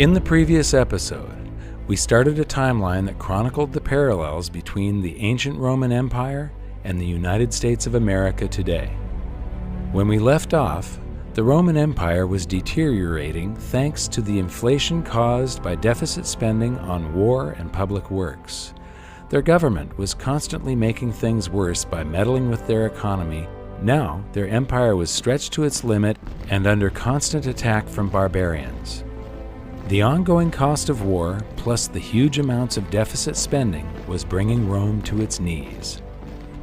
In the previous episode, we started a timeline that chronicled the parallels between the ancient Roman Empire and the United States of America today. When we left off, the Roman Empire was deteriorating thanks to the inflation caused by deficit spending on war and public works. Their government was constantly making things worse by meddling with their economy. Now, their empire was stretched to its limit and under constant attack from barbarians. The ongoing cost of war, plus the huge amounts of deficit spending, was bringing Rome to its knees.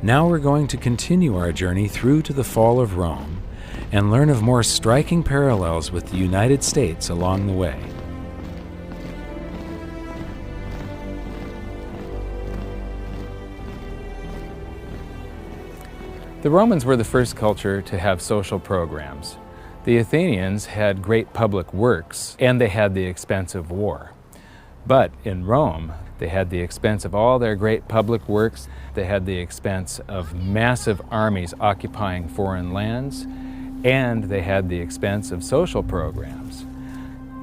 Now we're going to continue our journey through to the fall of Rome and learn of more striking parallels with the United States along the way. The Romans were the first culture to have social programs. The Athenians had great public works, and they had the expense of war. But in Rome, they had the expense of all their great public works. They had the expense of massive armies occupying foreign lands, and they had the expense of social programs.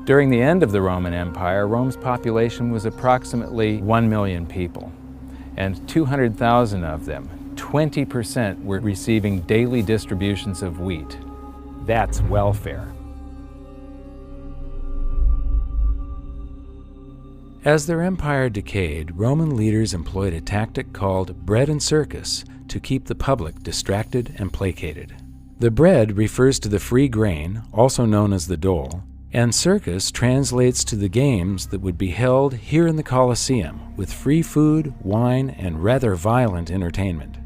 During the end of the Roman Empire, Rome's population was approximately 1 million people, and 200,000 of them, 20%, were receiving daily distributions of wheat. That's welfare. As their empire decayed, Roman leaders employed a tactic called bread and circus to keep the public distracted and placated. The bread refers to the free grain, also known as the dole, and circus translates to the games that would be held here in the Colosseum with free food, wine, and rather violent entertainment.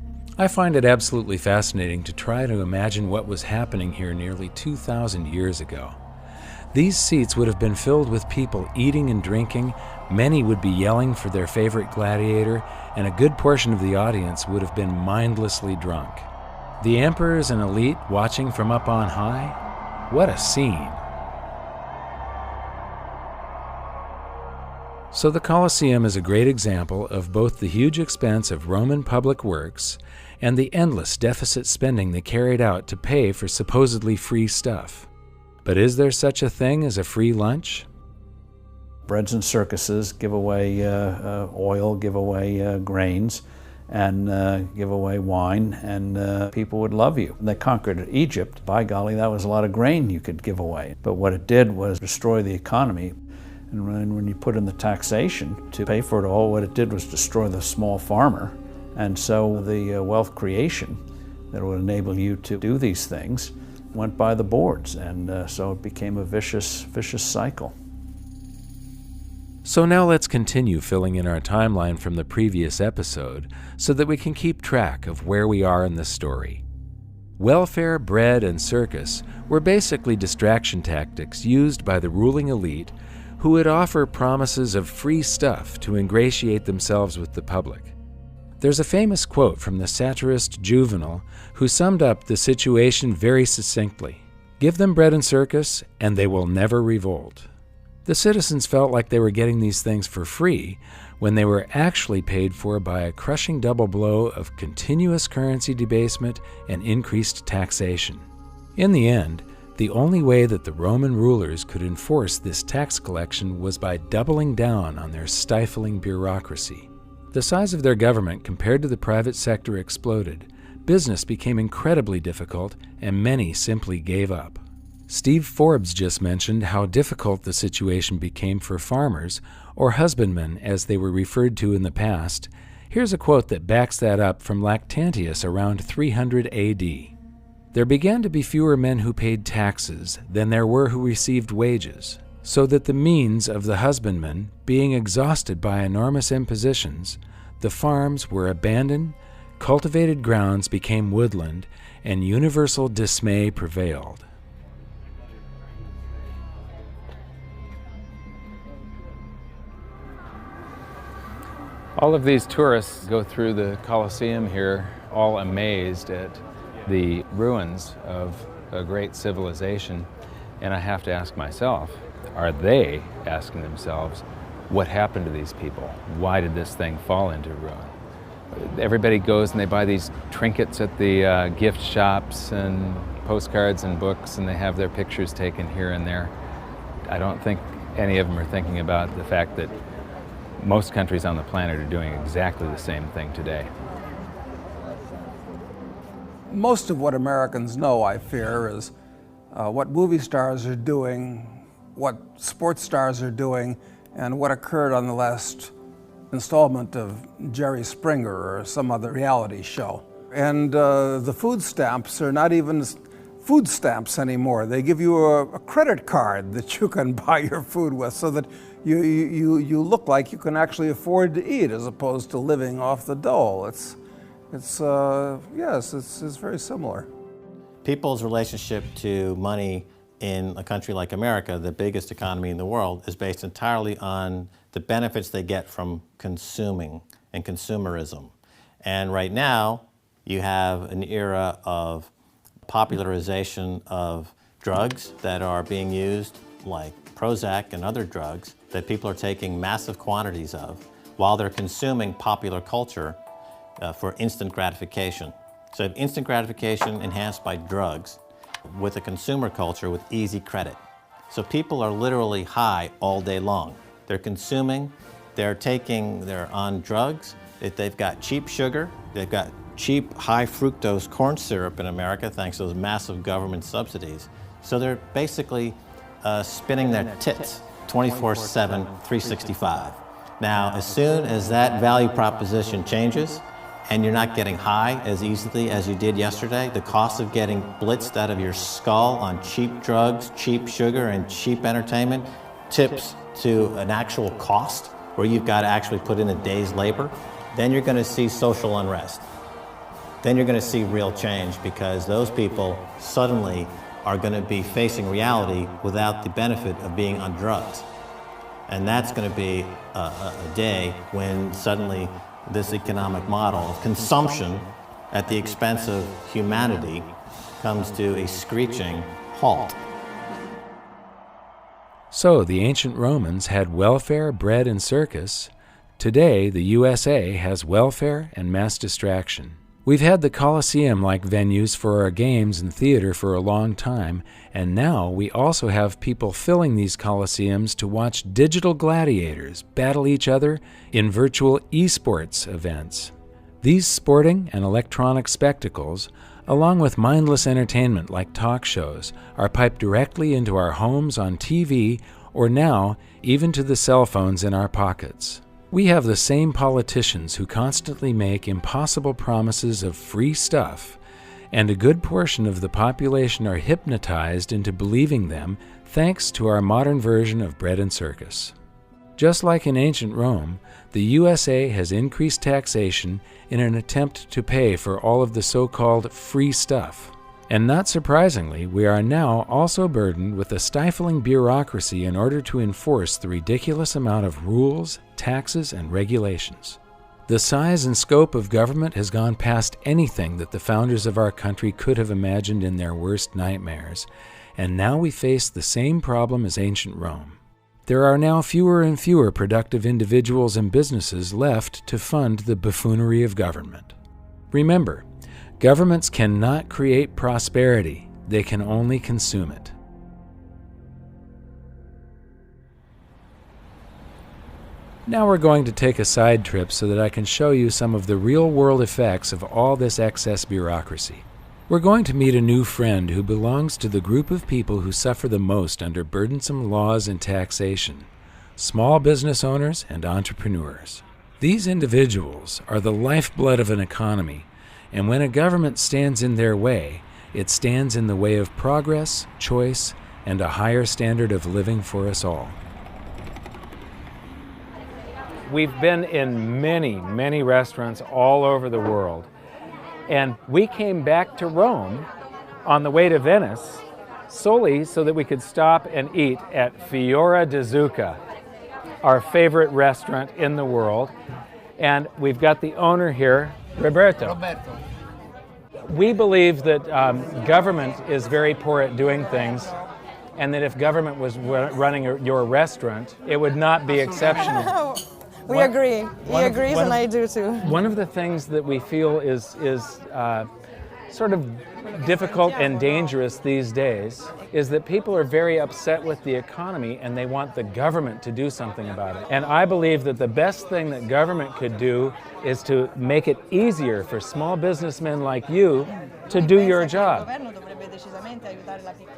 I find it absolutely fascinating to try to imagine what was happening here nearly 2,000 years ago. These seats would have been filled with people eating and drinking, many would be yelling for their favorite gladiator, and a good portion of the audience would have been mindlessly drunk. The emperors and elite watching from up on high? What a scene! So the Colosseum is a great example of both the huge expense of Roman public works and the endless deficit spending they carried out to pay for supposedly free stuff. But is there such a thing as a free lunch? Breads and circuses give away oil, give away grains, and give away wine, and people would love you. They conquered Egypt. By golly, that was a lot of grain you could give away. But what it did was destroy the economy. And when you put in the taxation to pay for it all, what it did was destroy the small farmer. And so the wealth creation that would enable you to do these things went by the boards, and so it became a vicious cycle. So now let's continue filling in our timeline from the previous episode so that we can keep track of where we are in the story. Welfare, bread, and circus were basically distraction tactics used by the ruling elite who would offer promises of free stuff to ingratiate themselves with the public. There's a famous quote from the satirist Juvenal who summed up the situation very succinctly. Give them bread and circus, and they will never revolt. The citizens felt like they were getting these things for free when they were actually paid for by a crushing double blow of continuous currency debasement and increased taxation. In the end, the only way that the Roman rulers could enforce this tax collection was by doubling down on their stifling bureaucracy. The size of their government compared to the private sector exploded. Business became incredibly difficult, and many simply gave up. Steve Forbes just mentioned how difficult the situation became for farmers, or husbandmen as they were referred to in the past. Here's a quote that backs that up from Lactantius around 300 AD. There began to be fewer men who paid taxes than there were who received wages, so that the means of the husbandman, being exhausted by enormous impositions, the farms were abandoned, cultivated grounds became woodland, and universal dismay prevailed. All of these tourists go through the Colosseum here, all amazed at the ruins of a great civilization, and I have to ask myself, are they asking themselves, what happened to these people? Why did this thing fall into ruin? Everybody goes and they buy these trinkets at the gift shops and postcards and books, and they have their pictures taken here and there. I don't think any of them are thinking about the fact that most countries on the planet are doing exactly the same thing today. Most of what Americans know, I fear, is what movie stars are doing, what sports stars are doing, and what occurred on the last installment of Jerry Springer or some other reality show. And the food stamps are not even food stamps anymore. They give you a credit card that you can buy your food with, so that you look like you can actually afford to eat as opposed to living off the dole. It's very similar. People's relationship to money in a country like America, the biggest economy in the world, is based entirely on the benefits they get from consuming and consumerism. And right now, you have an era of popularization of drugs that are being used, like Prozac and other drugs, that people are taking massive quantities of while they're consuming popular culture for instant gratification. So you have instant gratification enhanced by drugs with a consumer culture with easy credit. So people are literally high all day long. They're consuming, they're on drugs, they've got cheap sugar, they've got cheap high fructose corn syrup in America thanks to those massive government subsidies. So they're basically spinning their tits 24/7, 365. Now, as soon as that value proposition changes, and you're not getting high as easily as you did yesterday, the cost of getting blitzed out of your skull on cheap drugs, cheap sugar, and cheap entertainment tips to an actual cost where you've got to actually put in a day's labor, then you're going to see social unrest. Then you're going to see real change, because those people suddenly are going to be facing reality without the benefit of being on drugs. And that's going to be a day when suddenly this economic model of consumption at the expense of humanity comes to a screeching halt. So the ancient Romans had welfare, bread, and circus. Today, the USA has welfare and mass distraction. We've had the Colosseum-like venues for our games and theater for a long time, and now we also have people filling these Colosseums to watch digital gladiators battle each other in virtual esports events. These sporting and electronic spectacles, along with mindless entertainment like talk shows, are piped directly into our homes on TV, or now even to the cell phones in our pockets. We have the same politicians who constantly make impossible promises of free stuff, and a good portion of the population are hypnotized into believing them thanks to our modern version of bread and circus. Just like in ancient Rome, the USA has increased taxation in an attempt to pay for all of the so-called free stuff. And not surprisingly, we are now also burdened with a stifling bureaucracy in order to enforce the ridiculous amount of rules, taxes, and regulations. The size and scope of government has gone past anything that the founders of our country could have imagined in their worst nightmares, and now we face the same problem as ancient Rome. There are now fewer and fewer productive individuals and businesses left to fund the buffoonery of government. Remember, governments cannot create prosperity, they can only consume it. Now we're going to take a side trip so that I can show you some of the real-world effects of all this excess bureaucracy. We're going to meet a new friend who belongs to the group of people who suffer the most under burdensome laws and taxation: small business owners and entrepreneurs. These individuals are the lifeblood of an economy, and when a government stands in their way, it stands in the way of progress, choice, and a higher standard of living for us all. We've been in many, many restaurants all over the world, and we came back to Rome on the way to Venice solely so that we could stop and eat at Fiora di Zucca, our favorite restaurant in the world. And we've got the owner here, Roberto. We believe that government is very poor at doing things, and that if government was running your restaurant, it would not be exceptional. We agree. He agrees, and I do too. One of the things that we feel is sort of difficult and dangerous these days is that people are very upset with the economy and they want the government to do something about it. And I believe that the best thing that government could do is to make it easier for small businessmen like you to do your job.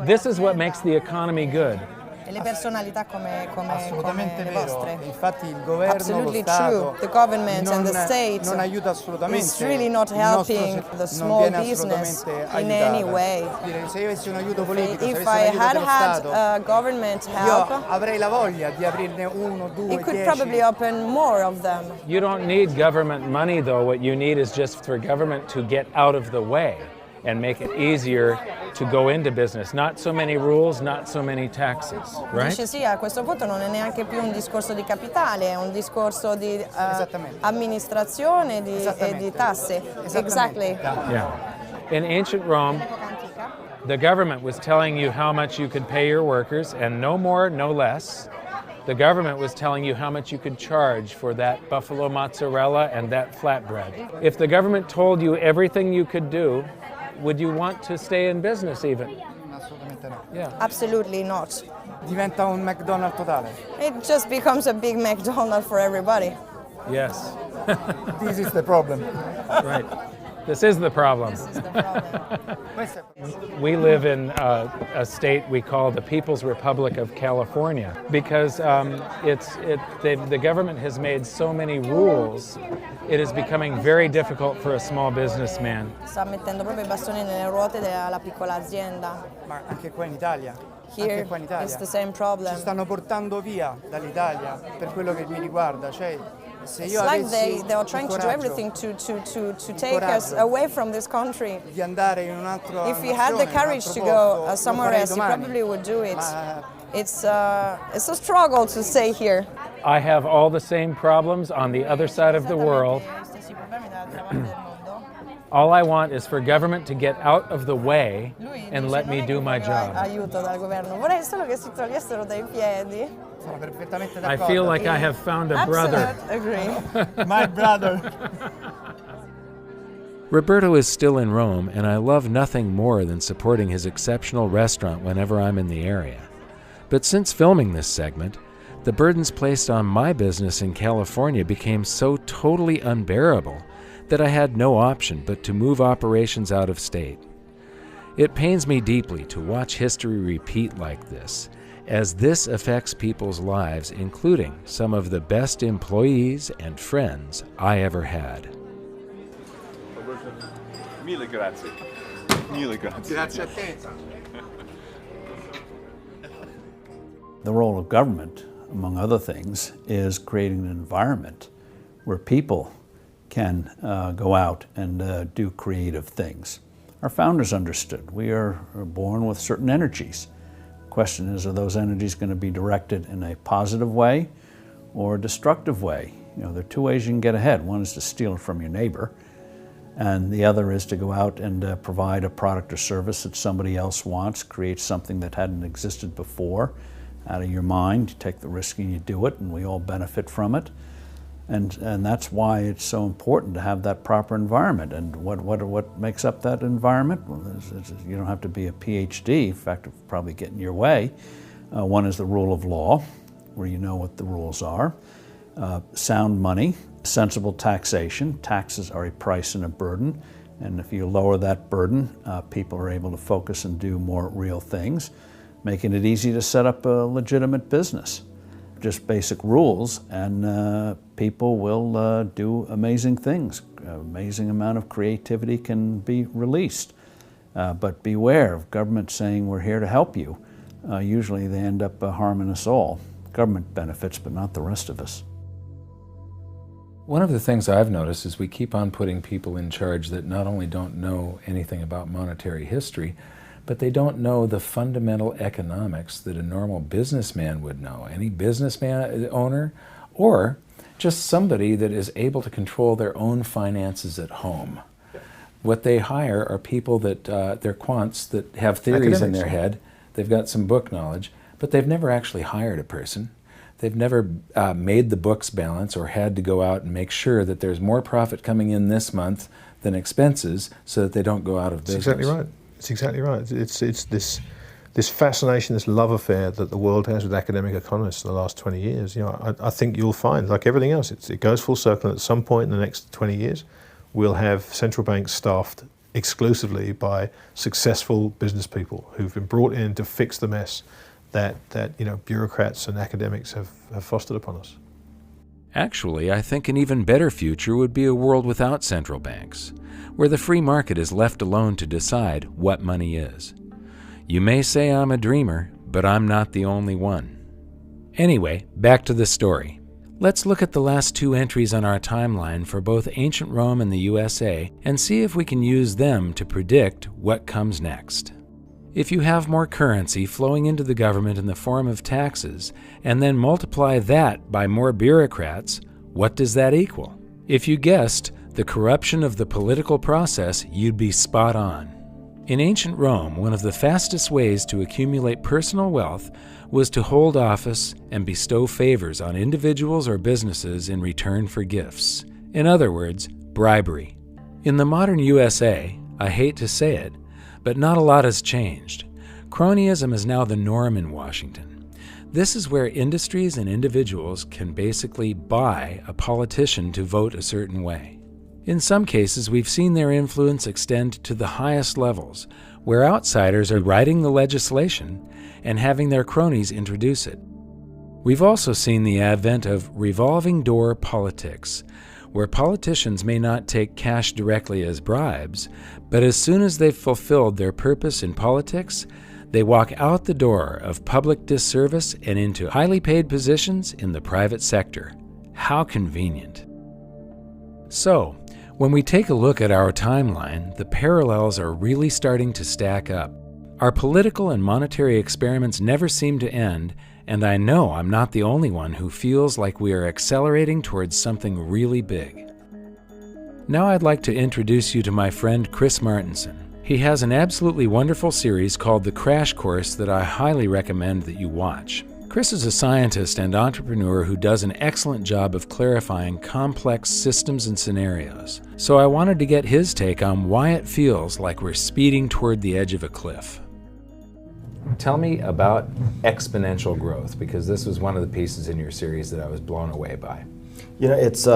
This is what makes the economy good. E le personalità come Assolutamente le vero. vostre. Infatti il governo, Absolutely lo Stato true. The government non, and the state non aiuta assolutamente. is really not Il nostro helping the non small viene business assolutamente in aiutato. any way. Dire, se io avessi un aiuto politico, se If avessi I un aiuto had dello had Stato, government io help, avrei la voglia di aprirne uno, due, it could 10. probably open more of them. You don't need government money, though. What you need is just for government to get out of the way and make it easier to go into business. Not so many rules, not so many taxes, right? Dice sì, a questo punto non è neanche più un discorso di capitale, è un discorso di amministrazione e di tasse. Exactly. Yeah. In ancient Rome, the government was telling you how much you could pay your workers, and no more, no less. The government was telling you how much you could charge for that buffalo mozzarella and that flatbread. If the government told you everything you could do, would you want to stay in business even? Assolutamente no. Yeah. Absolutely not. Diventa un McDonald's totale. It just becomes a big McDonald's for everybody. Yes. This is the problem. Right. This is the problem. Questo è- We live in a state we call the People's Republic of California because the government has made so many rules, it is becoming very difficult for a small businessman. Sta mettendo proprio i bastoni nelle ruote della piccola azienda. Ma anche qua in Italia. Here Anche qua in Italia. it's the same problem. Ci stanno portando via dall'Italia per quello che mi riguarda. Cioè, se It's io like avessi they are il trying to do coraggio everything to take us coraggio away from this country. di andare in un altro If you had the courage to go somewhere else, you probably would do it. Ma It's a struggle to stay here. I have all the same problems on the other side of the world. All I want is for government to get out of the way and let me do my job. Aiuto dal governo. Vorrei solo che si togliessero dai piedi. sono perfettamente I d'accordo. feel like I have found a brother. Absolute agree. My brother. Roberto is still in Rome, and I love nothing more than supporting his exceptional restaurant whenever I'm in the area. But since filming this segment, the burdens placed on my business in California became so totally unbearable that I had no option but to move operations out of state. It pains me deeply to watch history repeat like this, as this affects people's lives, including some of the best employees and friends I ever had. Mille grazie. Mille grazie. Grazie a te. The role of government, among other things, is creating an environment where people can go out and do creative things. Our founders understood we are born with certain energies. The question is, are those energies going to be directed in a positive way or a destructive way? You know, there are two ways you can get ahead. One is to steal it from your neighbor, and the other is to go out and provide a product or service that somebody else wants, create something that hadn't existed before out of your mind. You take the risk and you do it, and we all benefit from it. And that's why it's so important to have that proper environment. And what makes up that environment? Well, you don't have to be a PhD. In fact, it'll probably get in your way. One is the rule of law, where you know what the rules are. Sound money, sensible taxation. Taxes are a price and a burden. And if you lower that burden, people are able to focus and do more real things, making it easy to set up a legitimate business. Just basic rules, and people will do amazing things. Amazing amount of creativity can be released. But beware of government saying we're here to help you. Usually they end up harming us all. Government benefits, but not the rest of us. One of the things I've noticed is we keep on putting people in charge that not only don't know anything about monetary history, but they don't know the fundamental economics that a normal businessman would know. Any businessman owner, or just somebody that is able to control their own finances at home. What they hire are people that, they're quants that have theories in their head. They've got some book knowledge, but they've never actually hired a person. They've never made the books balance or had to go out and make sure that there's more profit coming in this month than expenses so that they don't go out of business. That's exactly right. It's exactly right. It's this fascination, this love affair that the world has with academic economists in the last 20 years. You know, I think you'll find, like everything else, it goes full circle. At some point in the next 20 years, we'll have central banks staffed exclusively by successful business people who've been brought in to fix the mess that bureaucrats and academics have fostered upon us. Actually, I think an even better future would be a world without central banks, where the free market is left alone to decide what money is. You may say I'm a dreamer, but I'm not the only one. Anyway, back to the story. Let's look at the last 2 entries on our timeline for both ancient Rome and the USA and see if we can use them to predict what comes next. If you have more currency flowing into the government in the form of taxes, and then multiply that by more bureaucrats, what does that equal? If you guessed the corruption of the political process, you'd be spot on. In ancient Rome, one of the fastest ways to accumulate personal wealth was to hold office and bestow favors on individuals or businesses in return for gifts. In other words, bribery. In the modern USA, I hate to say it, but not a lot has changed. Cronyism is now the norm in Washington. This is where industries and individuals can basically buy a politician to vote a certain way. In some cases, we've seen their influence extend to the highest levels, where outsiders are writing the legislation and having their cronies introduce it. We've also seen the advent of revolving door politics, where politicians may not take cash directly as bribes, but as soon as they've fulfilled their purpose in politics, they walk out the door of public disservice and into highly paid positions in the private sector. How convenient. So, when we take a look at our timeline, the parallels are really starting to stack up. Our political and monetary experiments never seem to end, and I know I'm not the only one who feels like we are accelerating towards something really big. Now I'd like to introduce you to my friend Chris Martenson. He has an absolutely wonderful series called The Crash Course that I highly recommend that you watch. Chris is a scientist and entrepreneur who does an excellent job of clarifying complex systems and scenarios. So I wanted to get his take on why it feels like we're speeding toward the edge of a cliff. Tell me about exponential growth, because this was one of the pieces in your series that I was blown away by. You know, it's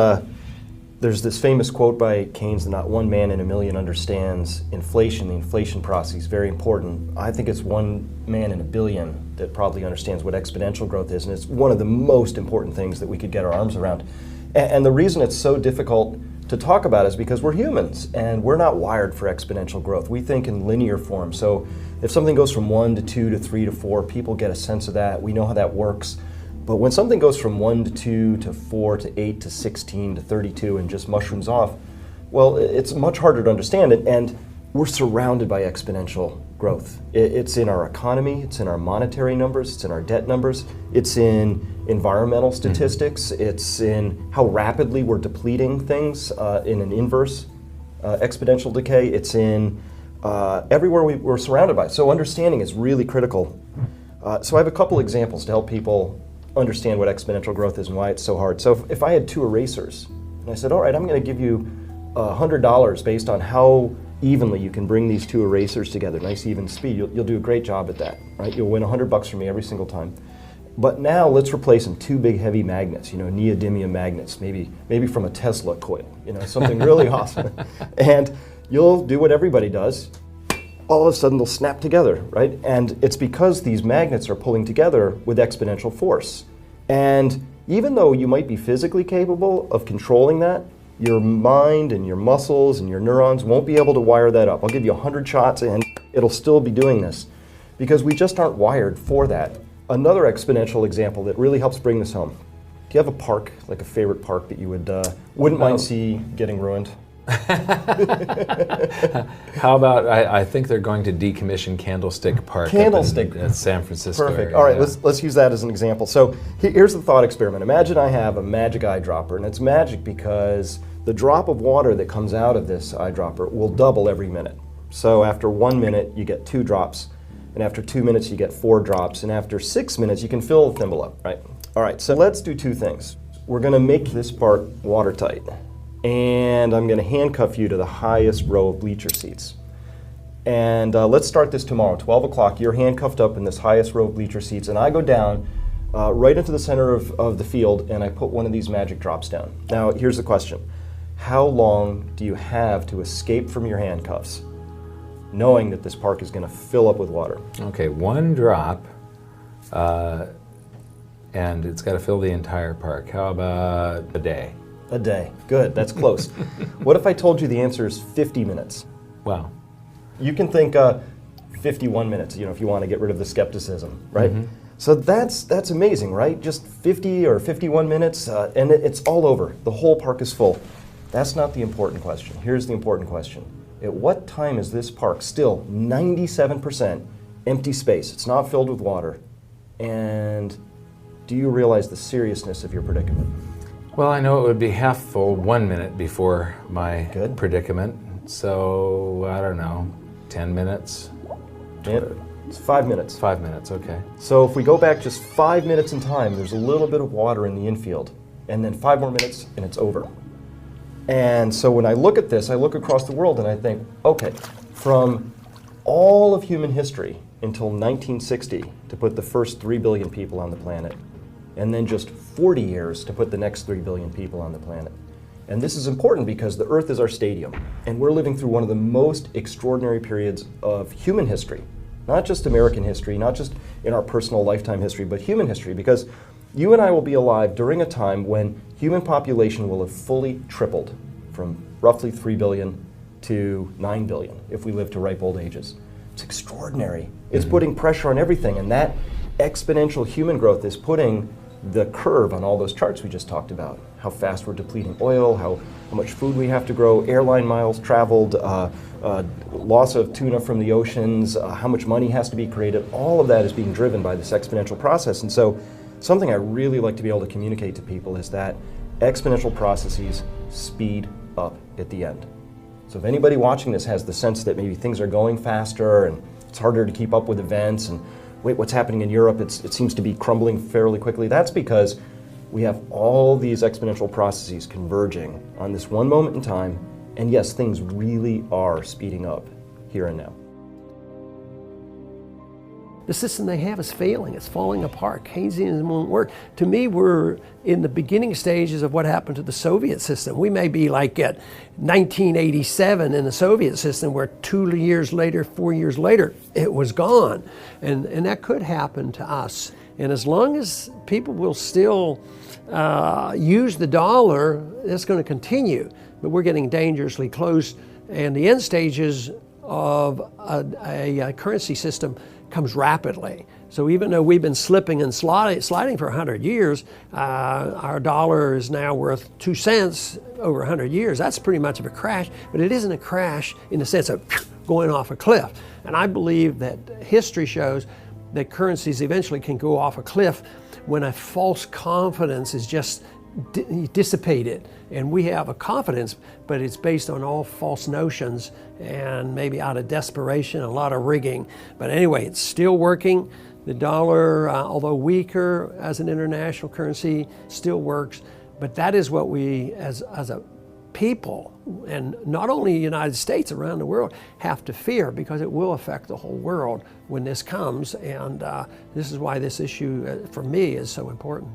there's this famous quote by Keynes that not one man in a million understands inflation. The inflation process is very important. I think it's one man in a billion that probably understands what exponential growth is, and it's one of the most important things that we could get our arms around. And the reason it's so difficult to talk about is because we're humans, and we're not wired for exponential growth. We think in linear form. So if something goes from 1 to 2 to 3 to 4, people get a sense of that. We know how that works. But when something goes from 1 to 2 to 4 to 8 to 16 to 32 and just mushrooms off, well, it's much harder to understand it, and we're surrounded by exponential growth. It's in our economy, it's in our monetary numbers, it's in our debt numbers, it's in environmental statistics, it's in how rapidly we're depleting things in an inverse exponential decay, it's in everywhere we're surrounded by. So understanding is really critical. So I have a couple examples to help people understand what exponential growth is and why it's so hard. So if I had 2 erasers, and I said, all right, I'm going to give you $100 based on how evenly you can bring these 2 erasers together, nice even speed, you'll do a great job at that, right? You'll win $100 from me every single time. But now let's replace them 2 big heavy magnets, neodymium magnets, maybe from a Tesla coil, something really awesome. And you'll do what everybody does. All of a sudden they'll snap together, right? And it's because these magnets are pulling together with exponential force. And even though you might be physically capable of controlling that, your mind and your muscles and your neurons won't be able to wire that up. I'll give you 100 shots and it'll still be doing this because we just aren't wired for that. Another exponential example that really helps bring this home. Do you have a park, like a favorite park that you wouldn't mind see getting ruined? How about, I think they're going to decommission Candlestick Park Candlestick. in San Francisco. Perfect. Area. All right, let's use that as an example. So here's the thought experiment. Imagine I have a magic eyedropper, and it's magic because the drop of water that comes out of this eyedropper will double every minute. So after 1 minute, you get 2 drops, and after 2 minutes, you get 4 drops, and after 6 minutes, you can fill the thimble up, right? All right, so let's do 2 things. We're going to make this part watertight. and I'm going to handcuff you to the highest row of bleacher seats. And let's start this tomorrow, 12 o'clock. You're handcuffed up in this highest row of bleacher seats, and I go down right into the center of the field, and I put one of these magic drops down. Now, here's the question. How long do you have to escape from your handcuffs, knowing that this park is going to fill up with water? Okay, one drop, and it's got to fill the entire park. How about a day? A day. Good, that's close. What if I told you the answer is 50 minutes? Well, you can think 51 minutes, if you want to get rid of the skepticism, right? Mm-hmm. So that's amazing, right? Just 50 or 51 minutes, and it's all over. The whole park is full. That's not the important question. Here's the important question. At what time is this park still 97% empty space? It's not filled with water. And do you realize the seriousness of your predicament? Well, I know it would be half full 1 minute before my predicament. So, I don't know, 10 minutes? It's 5 minutes. 5 minutes, okay. So if we go back just 5 minutes in time, there's a little bit of water in the infield. And then 5 more minutes and it's over. And so when I look at this, I look across the world and I think, okay, from all of human history until 1960 to put the first 3 billion people on the planet, and then just 40 years to put the next 3 billion people on the planet. And this is important because the Earth is our stadium, and we're living through one of the most extraordinary periods of human history. Not just American history, not just in our personal lifetime history, but human history, because you and I will be alive during a time when human population will have fully tripled from roughly 3 billion to 9 billion if we live to ripe old ages. It's extraordinary. It's putting pressure on everything, and that exponential human growth is putting the curve on all those charts we just talked about. How fast we're depleting oil, how much food we have to grow, airline miles traveled, loss of tuna from the oceans, how much money has to be created. All of that is being driven by this exponential process. And so something I really like to be able to communicate to people is that exponential processes speed up at the end. So if anybody watching this has the sense that maybe things are going faster and it's harder to keep up with events, and wait, what's happening in Europe, it seems to be crumbling fairly quickly, that's because we have all these exponential processes converging on this one moment in time, and yes, things really are speeding up here and now. The system they have is failing. It's falling apart. Keynesianism won't work. To me, we're in the beginning stages of what happened to the Soviet system. We may be like at 1987 in the Soviet system, where 2 years later, 4 years later, it was gone. And that could happen to us. And as long as people will still use the dollar, that's going to continue. But we're getting dangerously close. And the end stages of a currency system comes rapidly. So even though we've been slipping and sliding for 100 years, our dollar is now worth 2 cents over 100 years. That's pretty much of a crash, but it isn't a crash in the sense of going off a cliff. And I believe that history shows that currencies eventually can go off a cliff when a false confidence is just dissipated. And we have a confidence, but it's based on all false notions and maybe out of desperation, a lot of rigging. But anyway, it's still working. The dollar, although weaker as an international currency, still works. But that is what we, as a people, and not only the United States, around the world, have to fear, because it will affect the whole world when this comes. And this is why this issue, for me, is so important.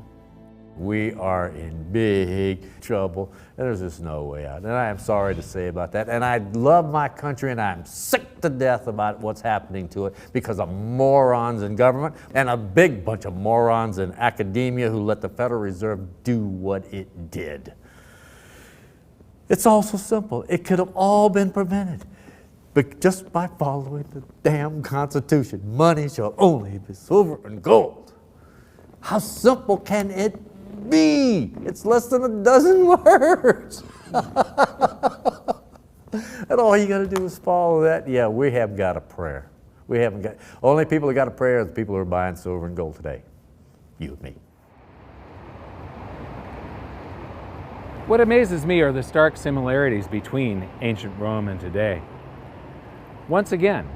We are in big trouble, and there's just no way out. And I am sorry to say about that. And I love my country, and I'm sick to death about what's happening to it because of morons in government and a big bunch of morons in academia who let the Federal Reserve do what it did. It's all so simple. It could have all been prevented, but just by following the damn Constitution. Money shall only be silver and gold. How simple can it be? It's less than a dozen words. And all you got to do is follow that. Yeah, we have got a prayer. We haven't got, only people who got a prayer are the people who are buying silver and gold today. You and me. What amazes me are the stark similarities between ancient Rome and today. Once again,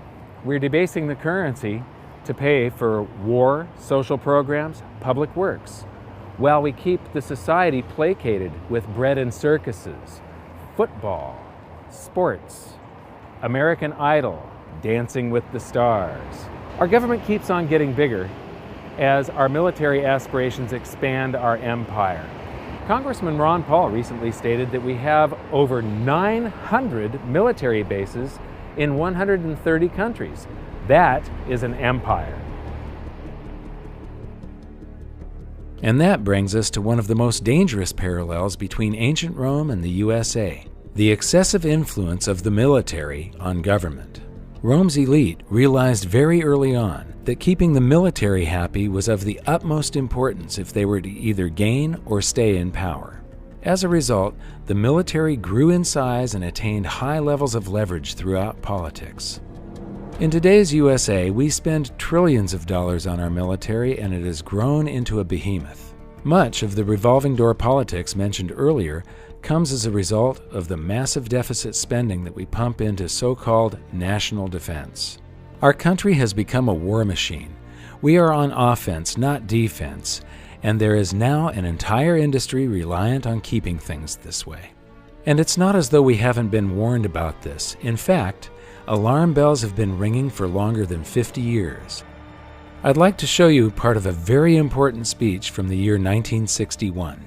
we're debasing the currency to pay for war, social programs, public works, while we keep the society placated with bread and circuses, football, sports, American Idol, Dancing with the Stars. Our government keeps on getting bigger as our military aspirations expand our empire. Congressman Ron Paul recently stated that we have over 900 military bases in 130 countries. That is an empire. And that brings us to one of the most dangerous parallels between ancient Rome and the USA, the excessive influence of the military on government. Rome's elite realized very early on that keeping the military happy was of the utmost importance if they were to either gain or stay in power. As a result, the military grew in size and attained high levels of leverage throughout politics. In today's USA, we spend trillions of dollars on our military, and it has grown into a behemoth. Much of the revolving door politics mentioned earlier comes as a result of the massive deficit spending that we pump into so-called national defense. Our country has become a war machine. We are on offense, not defense, and there is now an entire industry reliant on keeping things this way. And it's not as though we haven't been warned about this. In fact, alarm bells have been ringing for longer than 50 years. I'd like to show you part of a very important speech from the year 1961.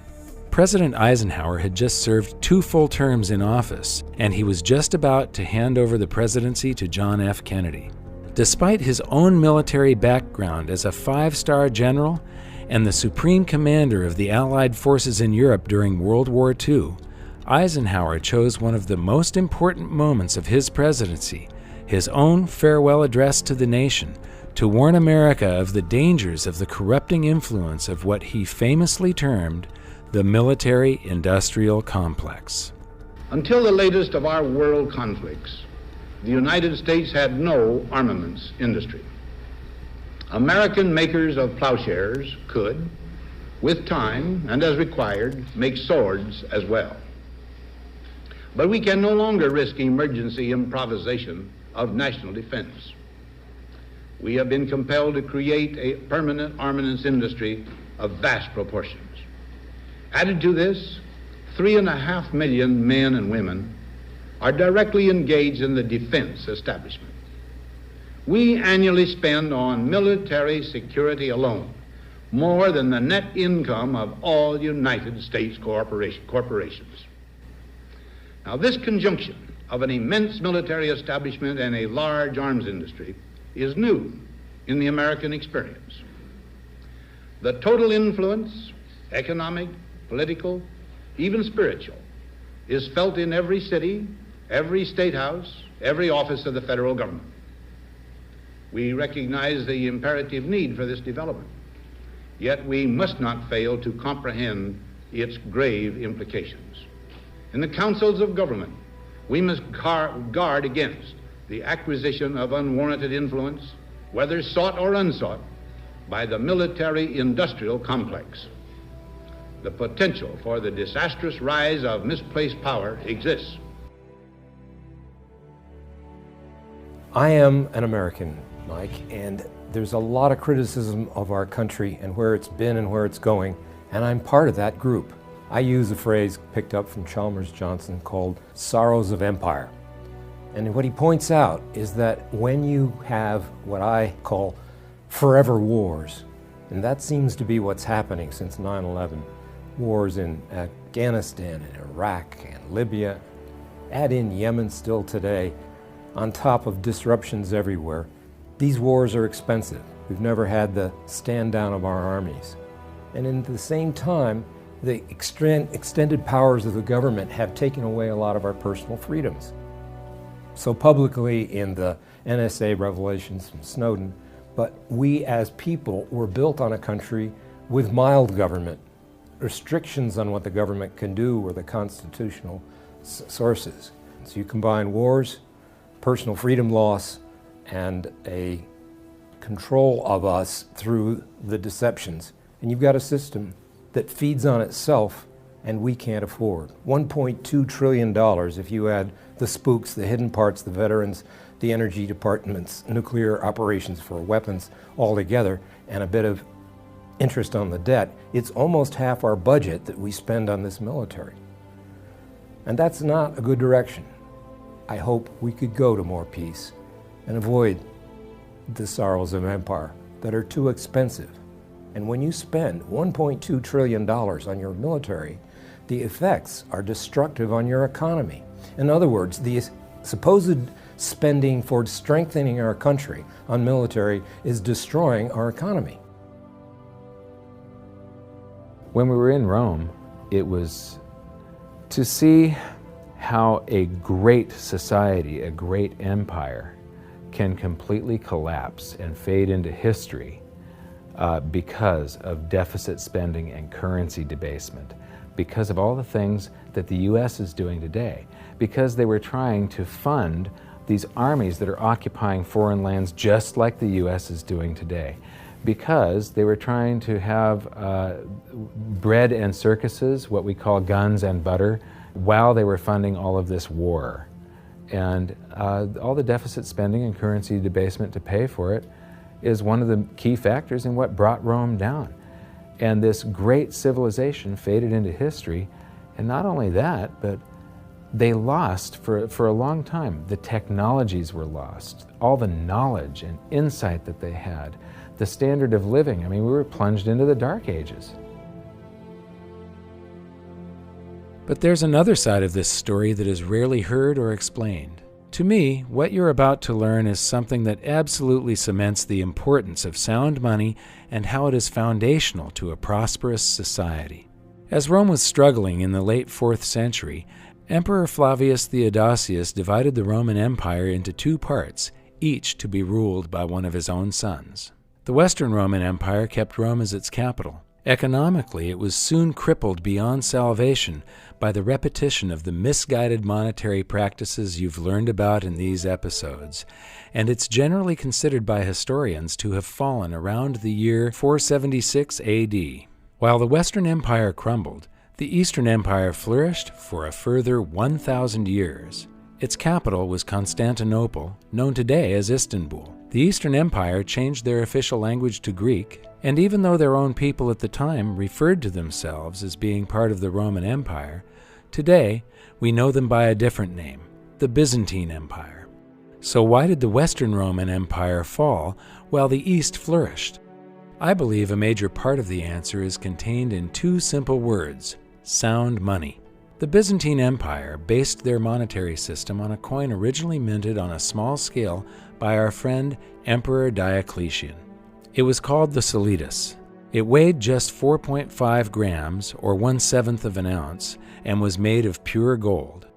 President Eisenhower had just served 2 full terms in office, and he was just about to hand over the presidency to John F. Kennedy. Despite his own military background as a 5-star general and the supreme commander of the Allied forces in Europe during World War II, Eisenhower chose one of the most important moments of his presidency, his own farewell address to the nation, to warn America of the dangers of the corrupting influence of what he famously termed the military-industrial complex. Until the latest of our world conflicts, the United States had no armaments industry. American makers of plowshares could, with time and as required, make swords as well. But we can no longer risk emergency improvisation of national defense. We have been compelled to create a permanent armaments industry of vast proportions. Added to this, 3.5 million men and women are directly engaged in the defense establishment. We annually spend on military security alone more than the net income of all United States corporations. Now, this conjunction of an immense military establishment and a large arms industry is new in the American experience. The total influence, economic, political, even spiritual, is felt in every city, every state house, every office of the federal government. We recognize the imperative need for this development, yet we must not fail to comprehend its grave implications. In the councils of government, we must guard against the acquisition of unwarranted influence, whether sought or unsought, by the military-industrial complex. The potential for the disastrous rise of misplaced power exists. I am an American, Mike, and there's a lot of criticism of our country and where it's been and where it's going, and I'm part of that group. I use a phrase picked up from Chalmers Johnson called sorrows of empire. And what he points out is that when you have what I call forever wars, and that seems to be what's happening since 9/11, wars in Afghanistan and Iraq and Libya, add in Yemen still today, on top of disruptions everywhere, these wars are expensive. We've never had the stand down of our armies. And at the same time, the extended powers of the government have taken away a lot of our personal freedoms. So publicly in the NSA revelations from Snowden, but we as people were built on a country with mild government. Restrictions on what the government can do were the constitutional sources. So you combine wars, personal freedom loss, and a control of us through the deceptions, and you've got a system that feeds on itself and we can't afford. $1.2 trillion if you add the spooks, the hidden parts, the veterans, the energy departments, nuclear operations for weapons all together, and a bit of interest on the debt. It's almost half our budget that we spend on this military. And that's not a good direction. I hope we could go to more peace and avoid the sorrows of empire that are too expensive. And when you spend $1.2 trillion on your military, the effects are destructive on your economy. In other words, the supposed spending for strengthening our country on military is destroying our economy. When we were in Rome, it was to see how a great society, a great empire, can completely collapse and fade into history because of deficit spending and currency debasement, because of all the things that the U.S. is doing today, because they were trying to fund these armies that are occupying foreign lands just like the U.S. is doing today, because they were trying to have bread and circuses, what we call guns and butter, while they were funding all of this war. And all the deficit spending and currency debasement to pay for it is one of the key factors in what brought Rome down. And this great civilization faded into history, and not only that, but they lost for a long time. The technologies were lost, all the knowledge and insight that they had, the standard of living. I mean, we were plunged into the Dark Ages. But there's another side of this story that is rarely heard or explained. To me, what you're about to learn is something that absolutely cements the importance of sound money and how it is foundational to a prosperous society. As Rome was struggling in the late 4th century, Emperor Flavius Theodosius divided the Roman Empire into two parts, each to be ruled by one of his own sons. The Western Roman Empire kept Rome as its capital. Economically, it was soon crippled beyond salvation by the repetition of the misguided monetary practices you've learned about in these episodes, and it's generally considered by historians to have fallen around the year 476 AD. While the Western Empire crumbled, the Eastern Empire flourished for a further 1,000 years. Its capital was Constantinople, known today as Istanbul. The Eastern Empire changed their official language to Greek, and even though their own people at the time referred to themselves as being part of the Roman Empire, today we know them by a different name, the Byzantine Empire. So why did the Western Roman Empire fall while the East flourished? I believe a major part of the answer is contained in two simple words: sound money. The Byzantine Empire based their monetary system on a coin originally minted on a small scale by our friend Emperor Diocletian. It was called the solitus. It weighed just 4.5 grams, or 1/7 of an ounce, and was made of pure gold.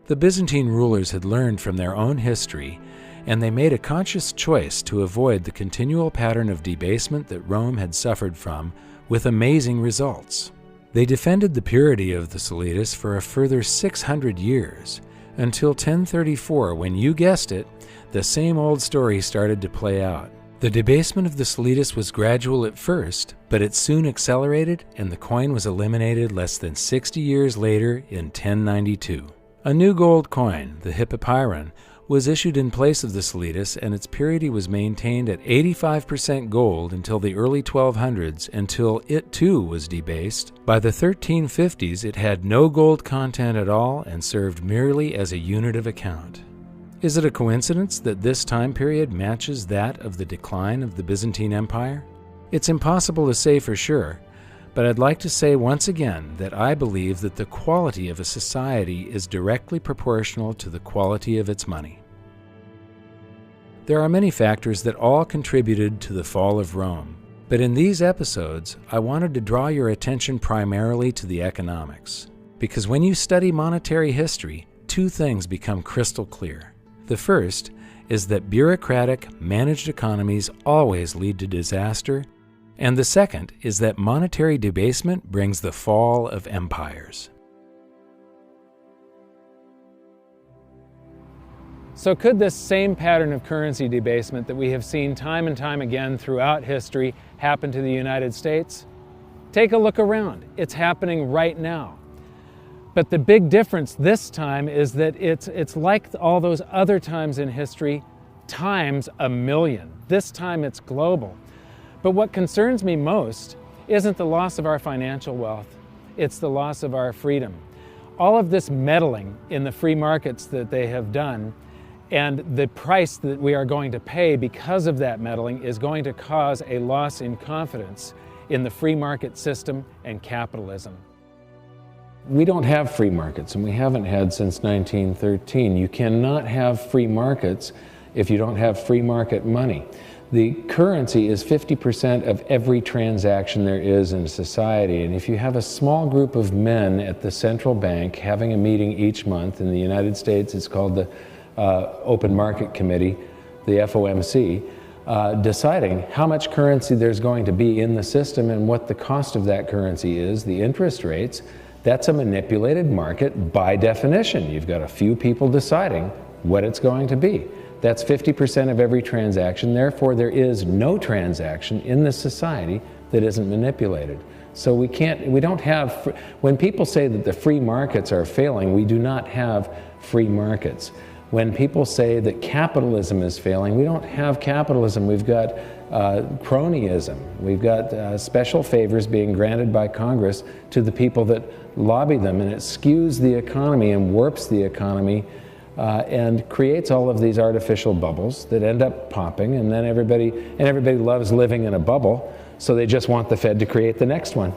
The Byzantine rulers had learned from their own history, and they made a conscious choice to avoid the continual pattern of debasement that Rome had suffered from, with amazing results. They defended the purity of the solitus for a further 600 years, until 1034, when, you guessed it, the same old story started to play out. The debasement of the solitus was gradual at first, but it soon accelerated, and the coin was eliminated less than 60 years later in 1092. A new gold coin, the hippopyron, was issued in place of the solitus, and its purity was maintained at 85% gold until the early 1200s, until it too was debased. By the 1350s, it had no gold content at all and served merely as a unit of account. Is it a coincidence that this time period matches that of the decline of the Byzantine Empire? It's impossible to say for sure, but I'd like to say once again that I believe that the quality of a society is directly proportional to the quality of its money. There are many factors that all contributed to the fall of Rome, but in these episodes, I wanted to draw your attention primarily to the economics. Because when you study monetary history, two things become crystal clear. The first is that bureaucratic, managed economies always lead to disaster, and the second is that monetary debasement brings the fall of empires. So could this same pattern of currency debasement that we have seen time and time again throughout history happen to the United States? Take a look around. It's happening right now. But the big difference this time is that it's like all those other times in history, times 1,000,000. This time it's global. But what concerns me most isn't the loss of our financial wealth, it's the loss of our freedom. All of this meddling in the free markets that they have done and the price that we are going to pay because of that meddling is going to cause a loss in confidence in the free market system and capitalism. We don't have free markets, and we haven't had since 1913. You cannot have free markets if you don't have free market money. The currency is 50% of every transaction there is in society, and if you have a small group of men at the central bank having a meeting each month, in the United States it's called the Open Market Committee, the FOMC, deciding how much currency there's going to be in the system and what the cost of that currency is, the interest rates, that's a manipulated market by definition. You've got a few people deciding what it's going to be. That's 50% of every transaction. Therefore, there is no transaction in this society that isn't manipulated. So we don't have, when people say that the free markets are failing, we do not have free markets. When people say that capitalism is failing, we don't have capitalism. We've got cronyism. We've got special favors being granted by Congress to the people that lobby them, and it skews the economy and warps the economy and creates all of these artificial bubbles that end up popping, and then everybody loves living in a bubble, so they just want the Fed to create the next one.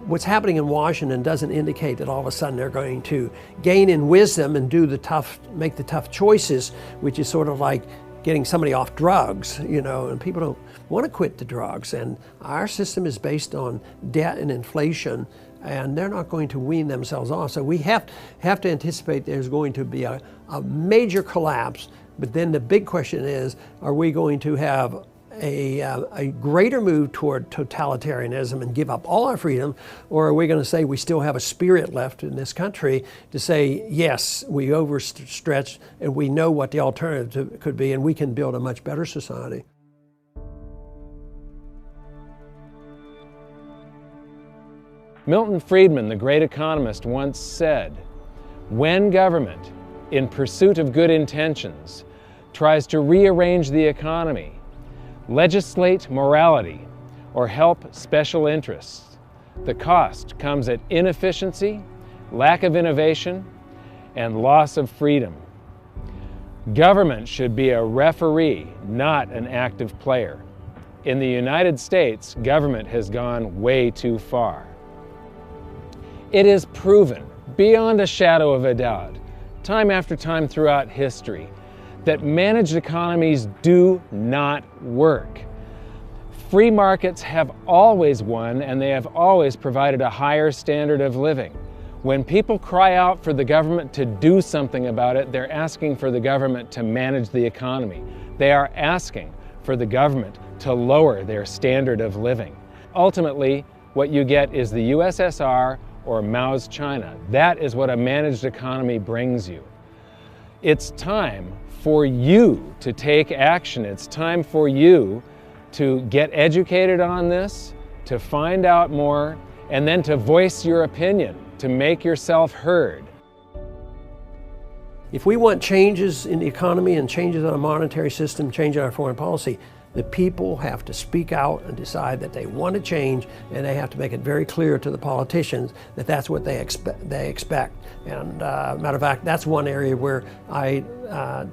What's happening in Washington doesn't indicate that all of a sudden they're going to gain in wisdom and make the tough choices, which is sort of like getting somebody off drugs, and people don't want to quit the drugs. And our system is based on debt and inflation, and they're not going to wean themselves off. So we have to anticipate there's going to be a major collapse. But then the big question is, are we going to have a greater move toward totalitarianism and give up all our freedom, or are we going to say we still have a spirit left in this country to say, yes, we overstretched and we know what the alternative could be, and we can build a much better society? Milton Friedman, the great economist, once said, "When government, in pursuit of good intentions, tries to rearrange the economy, legislate morality, or help special interests, the cost comes at inefficiency, lack of innovation, and loss of freedom. Government should be a referee, not an active player. In the United States, government has gone way too far." It is proven, beyond a shadow of a doubt, time after time throughout history, that managed economies do not work. Free markets have always won, and they have always provided a higher standard of living. When people cry out for the government to do something about it, they're asking for the government to manage the economy. They are asking for the government to lower their standard of living. Ultimately, what you get is the USSR or Mao's China. That is what a managed economy brings you. It's time for you to take action. It's time for you to get educated on this, to find out more, and then to voice your opinion, to make yourself heard. If we want changes in the economy and changes in our monetary system, change in our foreign policy, the people have to speak out and decide that they want to change, and they have to make it very clear to the politicians that that's what they expect. And matter of fact, that's one area where I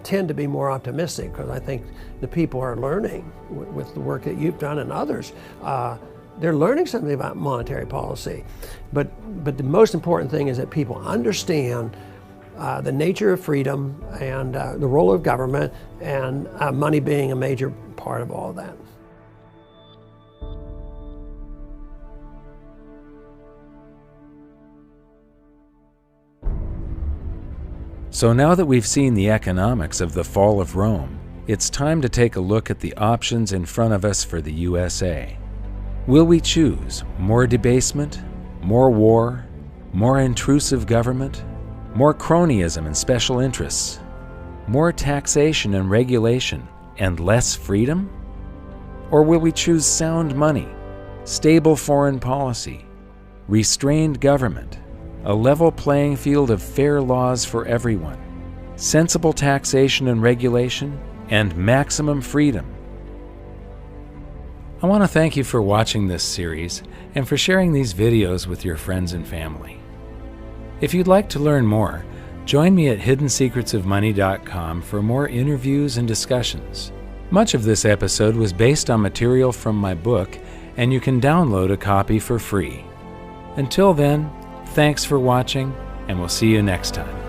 tend to be more optimistic, because I think the people are learning with the work that you've done and others. They're learning something about monetary policy. But the most important thing is that people understand the nature of freedom and the role of government, and money being a major part of all that. So now that we've seen the economics of the fall of Rome, it's time to take a look at the options in front of us for the USA. Will we choose more debasement, more war, more intrusive government, more cronyism and special interests, more taxation and regulation, and less freedom? Or will we choose sound money, stable foreign policy, restrained government, a level playing field of fair laws for everyone, sensible taxation and regulation, and maximum freedom? I want to thank you for watching this series and for sharing these videos with your friends and family. If you'd like to learn more, join me at hiddensecretsofmoney.com for more interviews and discussions. Much of this episode was based on material from my book, and you can download a copy for free. Until then, thanks for watching, and we'll see you next time.